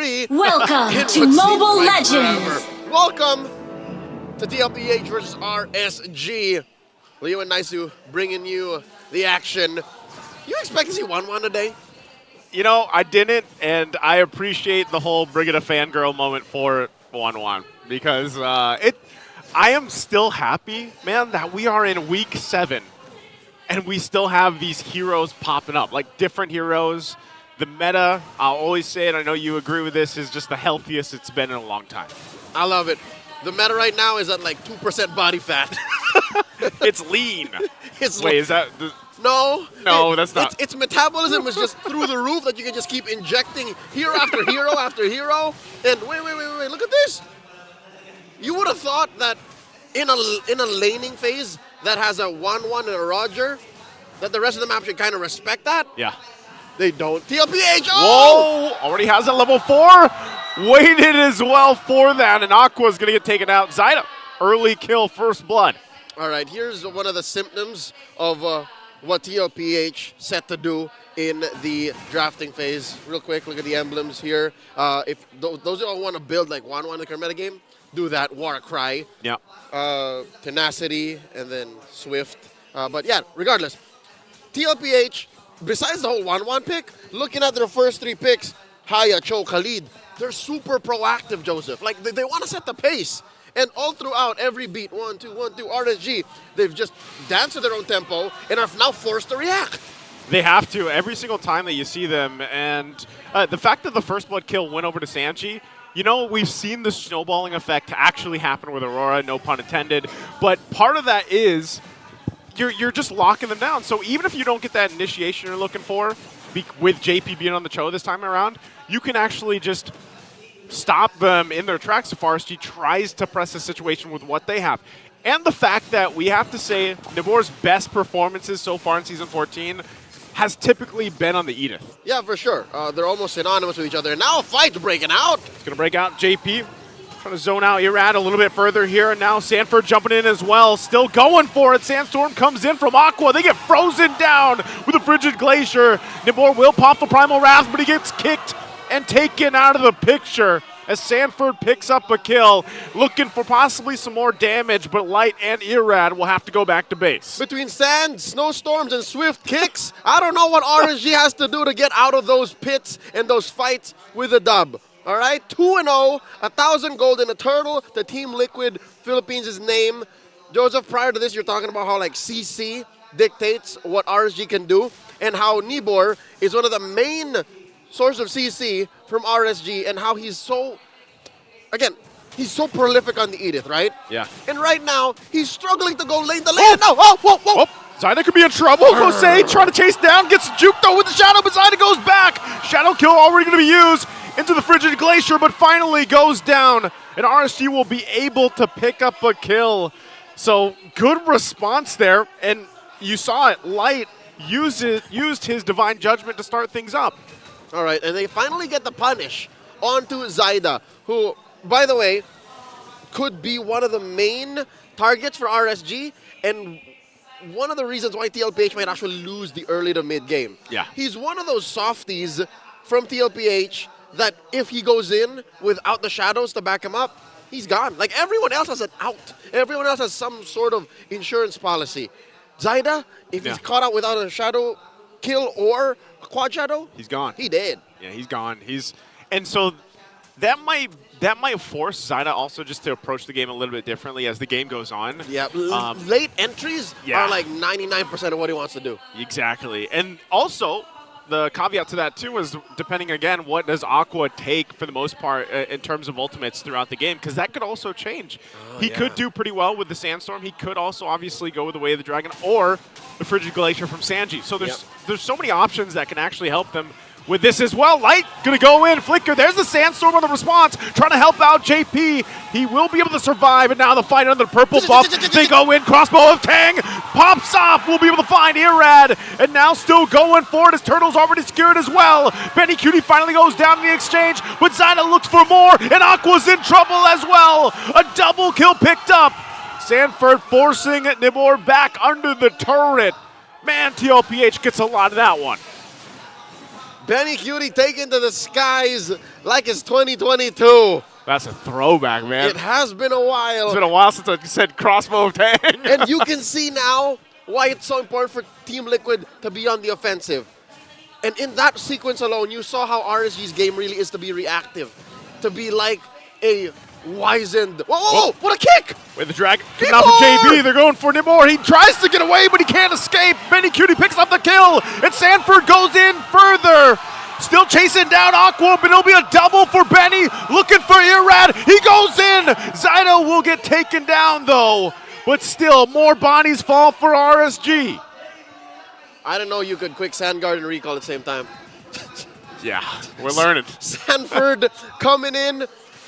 3. Welcome to Mobile Legends. Welcome to TLPH versus RSG. Leo and Naisu bringing you the action. You expect to see 1-1 today? You know, I didn't, and I appreciate the whole bring it a fangirl moment for 1-1 because I am still happy, man, that we are in week 7 and we still have these heroes popping up, like different heroes. The meta, I'll always say it, I know you agree with this, is just the healthiest it's been in a long time. I love it. The meta right now is at like 2% body fat. It's lean. Wait, is that... No. No, that's not. Its metabolism is just through the roof that you can just keep injecting hero after hero after hero. And wait, look at this. You would have thought that in a laning phase that has a 1-1 and a Roger, that the rest of the map should kind of respect that. Yeah. They don't. TLPH, oh! Whoa! Already has a level 4. Waited as well for that, and Aqua's going to get taken out. Zyda, early kill, first blood. All right, here's one of the symptoms of what TLPH set to do in the drafting phase. Real quick, look at the emblems here. If those who want to build like 1-1 in the current metagame, do that. Warcry, yeah, Tenacity, and then Swift. But yeah, regardless, TLPH, besides the whole 1-1 pick, looking at their first 3 picks, Haya, Cho, Khalid, they're super proactive, Joseph. Like, they want to set the pace. And all throughout every beat, 1-2, 1-2, RSG, they've just danced to their own tempo and are now forced to react. They have to every single time that you see them. And the fact that the first blood kill went over to Sanchi, you know, we've seen the snowballing effect actually happen with Aurora, no pun intended. But part of that is you're just locking them down. So even if you don't get that initiation you're looking for, with JP being on the Cho this time around, you can actually just stop them in their tracks if RSG tries to press the situation with what they have. And the fact that we have to say Nibor's best performances so far in Season 14 has typically been on the Edith. Yeah, for sure. They're almost synonymous with each other. And now a fight's breaking out. It's going to break out. JP trying to zone out Irad a little bit further here. And now Sanford jumping in as well. Still going for it. Sandstorm comes in from Aqua. They get frozen down with a Frigid Glacier. Nibor will pop the Primal Wrath, but he gets kicked and taken out of the picture as Sanford picks up a kill, looking for possibly some more damage, but Light and Irad will have to go back to base. Between sand, snowstorms, and swift kicks, I don't know what RSG has to do to get out of those pits and those fights with a dub. All right, 2-0, 1,000 gold in a turtle, the Team Liquid Philippines' name. Joseph, prior to this, you're talking about how like CC dictates what RSG can do and how Nibor is one of the main source of CC from RSG and how he's so, again, he's so prolific on the Edith, right? Yeah. And right now, he's struggling to go lane to lane. No, whoa. Zyda could be in trouble. Jose trying to chase down, gets juked though with the Shadow, but Zyda goes back. Shadow kill already going to be used into the Frigid Glacier, but finally goes down. And RSG will be able to pick up a kill. So good response there. And you saw it, Light used his Divine Judgment to start things up. All right, and they finally get the punish onto Zyda, who, by the way, could be one of the main targets for RSG, and one of the reasons why TLPH might actually lose the early to mid game. Yeah. He's one of those softies from TLPH that if he goes in without the shadows to back him up, he's gone. Like, everyone else has an out. Everyone else has some sort of insurance policy. Zyda, if he's caught out without a shadow kill or a quad shadow, he's gone. He did. Yeah, he's gone. And so that might force Zyda also just to approach the game a little bit differently as the game goes on. Yeah, late entries are like 99% of what he wants to do. Exactly. And also, the caveat to that too is depending again, what does Aqua take for the most part in terms of ultimates throughout the game, because that could also change. He could do pretty well with the Sandstorm. He could also obviously go with the Way of the Dragon or the Frigid Glacier from Sanji. So there's so many options that can actually help them with this as well. Light gonna go in, Flicker. There's the Sandstorm on the response, trying to help out JP. He will be able to survive, and now the fight under the purple buff. They go in, crossbow of Tang, pops off. We'll be able to find Irad, and now still going for it. His turtle's already secured as well. Benny Cutie finally goes down in the exchange, but Zyda looks for more, and Aqua's in trouble as well. A double kill picked up. Sanford forcing Nibor back under the turret. Man, TLPH gets a lot of that one. Benny Cutie taken to the skies like it's 2022. That's a throwback, man. It has been a while. It's been a while since I said crossbow tang. And you can see now why it's so important for Team Liquid to be on the offensive. And in that sequence alone, you saw how RSG's game really is to be reactive. To be like a wizened... Whoa, what a kick! With the drag coming out from JB, they're going for Nibor. He tries to get away, but he can't escape. Benny Cutie picks up the kill, and Sanford goes in further. Still chasing down Aqua, but it'll be a double for Benny. Looking for Irad. He goes in. Zydo will get taken down, though. But still, more bodies fall for RSG. I didn't know you could quick Sandguard and recall at the same time. Yeah, we're learning. Sanford coming in.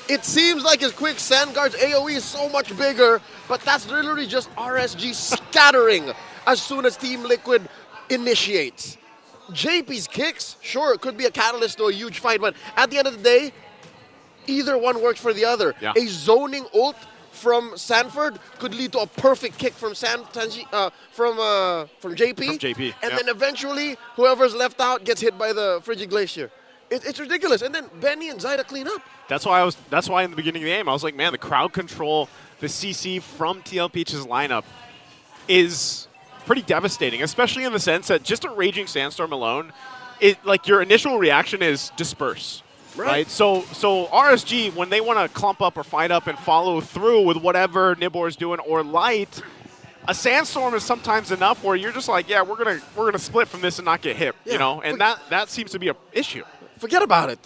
It seems like his quick Sandguard's AoE is so much bigger, but that's literally just RSG scattering as soon as Team Liquid initiates. JP's kicks, sure, it could be a catalyst to a huge fight, but at the end of the day, either one works for the other. Yeah. A zoning ult from Sanford could lead to a perfect kick from JP. From JP, And then eventually, whoever's left out gets hit by the Frigid Glacier. It's ridiculous. And then Benny and Zyda clean up. That's why in the beginning of the game, I was like, man, the crowd control, the CC from TLPH's lineup is pretty devastating, especially in the sense that just a Raging Sandstorm alone, like your initial reaction is disperse. Right. So RSG, when they want to clump up or fight up and follow through with whatever Nibor's doing or Light, a Sandstorm is sometimes enough where you're just like, yeah, we're gonna split from this and not get hit, you know, and that seems to be an issue. Forget about it.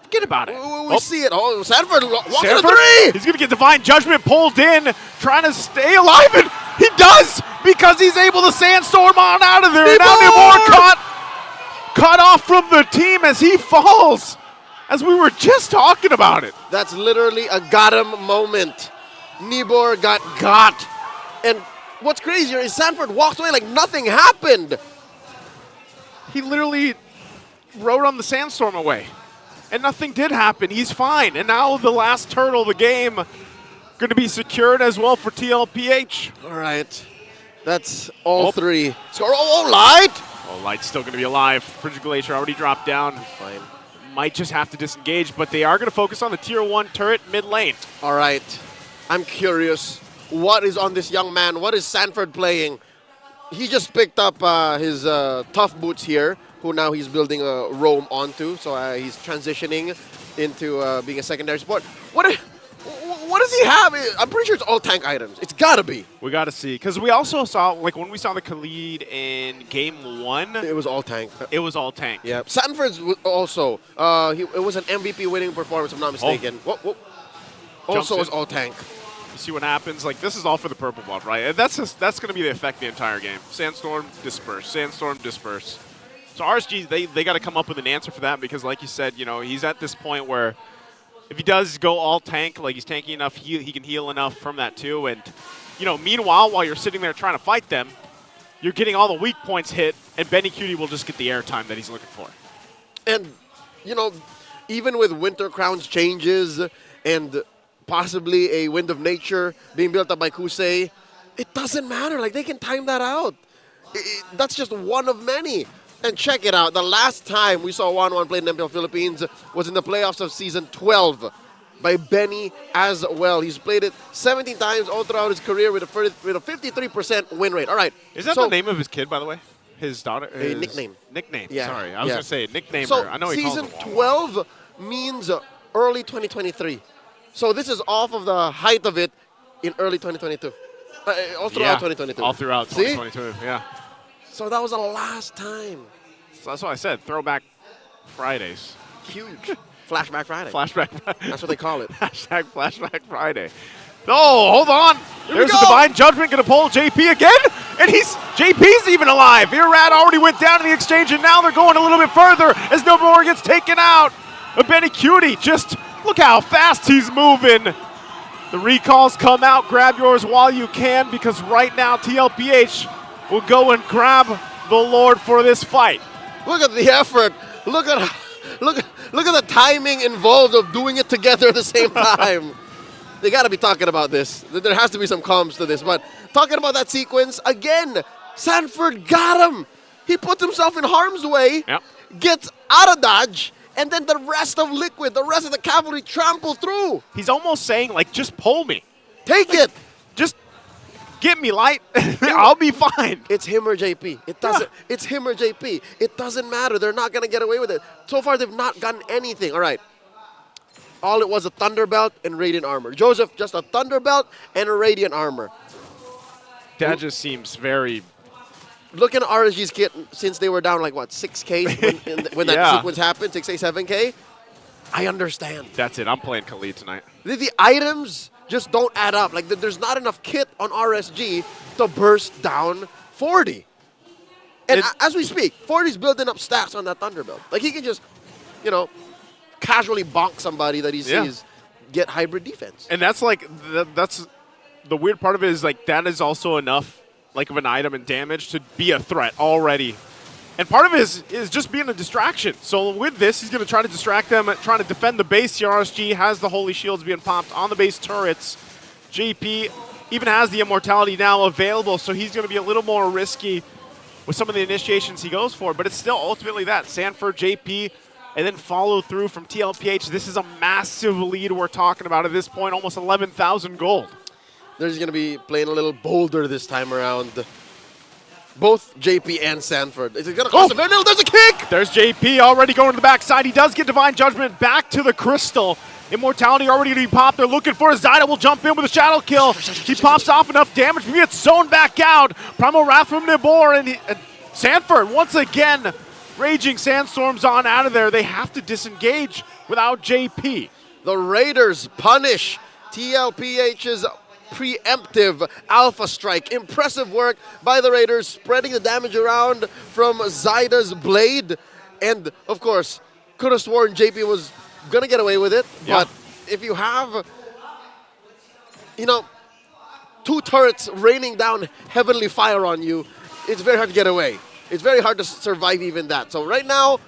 Forget about it. We see it. Oh, Sanford walking Sanford, a three. He's gonna get Divine Judgment pulled in, trying to stay alive, and he does because he's able to Sandstorm on out of there. And now Nibor cut off from the team as he falls. As we were just talking about it. That's literally a got him moment. Nibor got. And what's crazier is Sanford walked away like nothing happened. He literally rode on the Sandstorm away. And nothing did happen. He's fine. And now the last turtle of the game going to be secured as well for TLPH. All right. That's all three. Score. Oh, Light. Oh, Light's still going to be alive. Frigid Glacier already dropped down. Fine. Might just have to disengage, but they are going to focus on the Tier 1 turret mid lane. All right. I'm curious. What is on this young man? What is Sanford playing? He just picked up his tough boots here, who now he's building a roam onto. So he's transitioning into being a secondary support. What does he have? I'm pretty sure it's all tank items. It's got to be. We got to see. Because we also saw, like when we saw the Khalid in Game 1. It was all tank. It was all tank. Yeah. Sanford's also. It was an MVP winning performance, if I'm not mistaken. Also was all tank. You see what happens? Like, this is all for the purple buff, right? And that's going to be the effect the entire game. Sandstorm, disperse. Sandstorm, disperse. So RSG, they got to come up with an answer for that because, like you said, you know, he's at this point where if he does go all tank, like he's tanky enough, he can heal enough from that too. And, you know, meanwhile, while you're sitting there trying to fight them, you're getting all the weak points hit, and Benny Cutie will just get the airtime that he's looking for. And, you know, even with Winter Crown's changes and possibly a Wind of Nature being built up by Kusei, it doesn't matter. Like, they can time that out. That's just one of many. And check it out. The last time we saw 1-1 played in MPL Philippines was in the playoffs of Season 12 by Benny as well. He's played it 17 times all throughout his career with a 53% win rate. All right. Is that the name of his kid, by the way? His daughter? A nickname. Nickname. Yeah. Sorry. I was going to say nicknamer. So I know he Season calls him 12 means early 2023. So this is off of the height of it in early 2022. All throughout 2022. All throughout 2022, yeah. So that was the last time. So that's what I said. Throwback Fridays. Huge. Flashback Friday. Flashback Friday. That's what they call it. Hashtag Flashback Friday. No, hold on. There's go. a Divine Judgment going to pull JP again. And JP's even alive. Irad already went down in the exchange, and now they're going a little bit further as Nobor gets taken out. But Benny Cutie, just look how fast he's moving. The recalls come out. Grab yours while you can, because right now TLPH will go and grab the Lord for this fight. Look at the effort. Look at the timing involved of doing it together at the same time. They got to be talking about this. There has to be some comms to this. But talking about that sequence, again, Sanford got him. He put himself in harm's way, gets out of dodge, and then the rest of Liquid, the rest of the cavalry trample through. He's almost saying, like, just pull me. Take it. Just get me, Light. I'll be fine. It's him or JP. It doesn't. It's him or JP. It doesn't matter. They're not gonna get away with it. So far, they've not gotten anything. All right. All it was a Thunderbelt and Radiant Armor. Joseph, just a Thunderbelt and a Radiant Armor. That just seems very... Looking at RSG's kit since they were down like, what, 6K when that sequence happened, 6K, 7K? I understand. That's it. I'm playing Khalid tonight. The items just don't add up. Like, there's not enough kit on RSG to burst down 40. And as we speak, 40's building up stacks on that Thunderbelt. Like, he can just, you know, casually bonk somebody that he sees get hybrid defense. And that's like, that's the weird part of it is, like, that is also enough, like, of an item and damage to be a threat already. And part of it is just being a distraction. So with this, he's going to try to distract them, trying to defend the base. RSG has the Holy Shields being popped on the base turrets. JP even has the Immortality now available, so he's going to be a little more risky with some of the initiations he goes for. But it's still ultimately that. Sanford, JP, and then follow through from TLPH. This is a massive lead we're talking about at this point, almost 11,000 gold. They're just going to be playing a little bolder this time around. Both JP and Sanford. Is it going to cost a very little? There's a kick! There's JP already going to the backside. He does get Divine Judgment back to the Crystal. Immortality already going to be popped. They're looking for it. Zyda will jump in with a shadow kill. He pops off enough damage, but he gets zoned back out. Primal Wrath from Nibor and Sanford once again raging sandstorms on out of there. They have to disengage without JP. The Raiders punish TLPH's preemptive Alpha Strike. Impressive work by the Raiders, spreading the damage around from Zyda's blade. And, of course, could have sworn JP was going to get away with it. Yeah. But if you have, you know, 2 turrets raining down heavenly fire on you, it's very hard to get away. It's very hard to survive even that. So right now,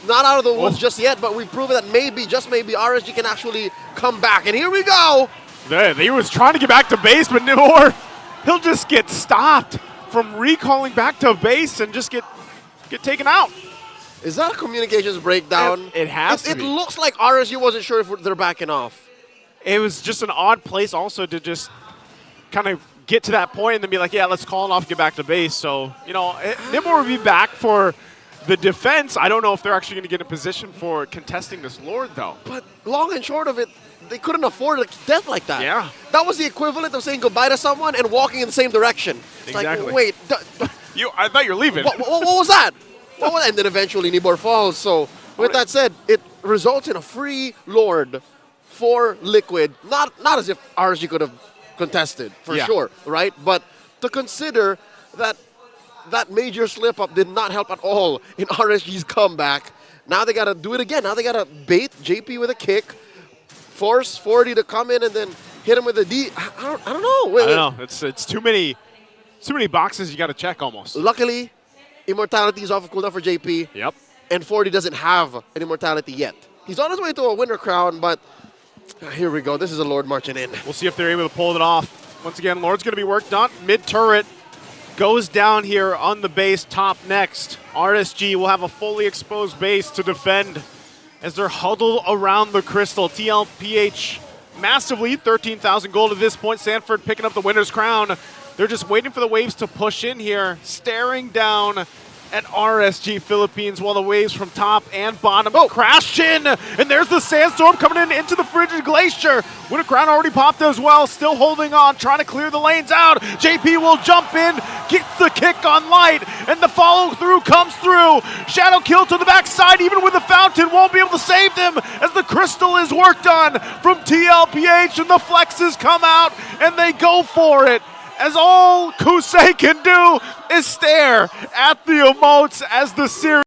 not out of the woods just yet, but we've proven that maybe, just maybe, RSG can actually come back. And here we go. He was trying to get back to base, but Nibor, he'll just get stopped from recalling back to base and just get taken out. Is that a communications breakdown? It has to It be. looks like RSG wasn't sure if they're backing off. It was just an odd place also to just kind of get to that point and then be like, yeah, let's call it off, get back to base. So, you know, Nibor will be back for the defense. I don't know if they're actually going to get in position for contesting this Lord, though. But long and short of it, they couldn't afford a death like that. Yeah. That was the equivalent of saying goodbye to someone and walking in the same direction. It's Exactly. like, wait. I thought you were leaving. What was that? And then eventually Nibor falls. So with that said, it results in a free Lord for Liquid. Not as if RSG could have contested, for sure, right? But to consider that that major slip-up did not help at all in RSG's comeback. Now they got to do it again. Now they got to bait JP with a kick, force 40 to come in, and then hit him with a D. I don't know. I don't know. It's too many boxes you got to check almost. Luckily, Immortality is off of cooldown for JP. Yep. And 40 doesn't have an Immortality yet. He's on his way to a winner crown, but here we go. This is a Lord marching in. We'll see if they're able to pull it off. Once again, Lord's going to be worked on. Mid-turret goes down here on the base top next. RSG will have a fully exposed base to defend as they're huddled around the Crystal. TLPH massively, 13,000 gold at this point. Sanford picking up the winner's crown. They're just waiting for the waves to push in here, staring down at RSG Philippines while the waves from top and bottom crash in. And there's the sandstorm coming in into the frigid glacier. Winter crown already popped as well, still holding on, trying to clear the lanes out. JP will jump in, gets the kick on Light, and the follow through comes through. Shadow kill to the backside, even with the fountain, won't be able to save them as the Crystal is worked on from TLPH, and the flexes come out and they go for it. As all Kusei can do is stare at the emotes as the series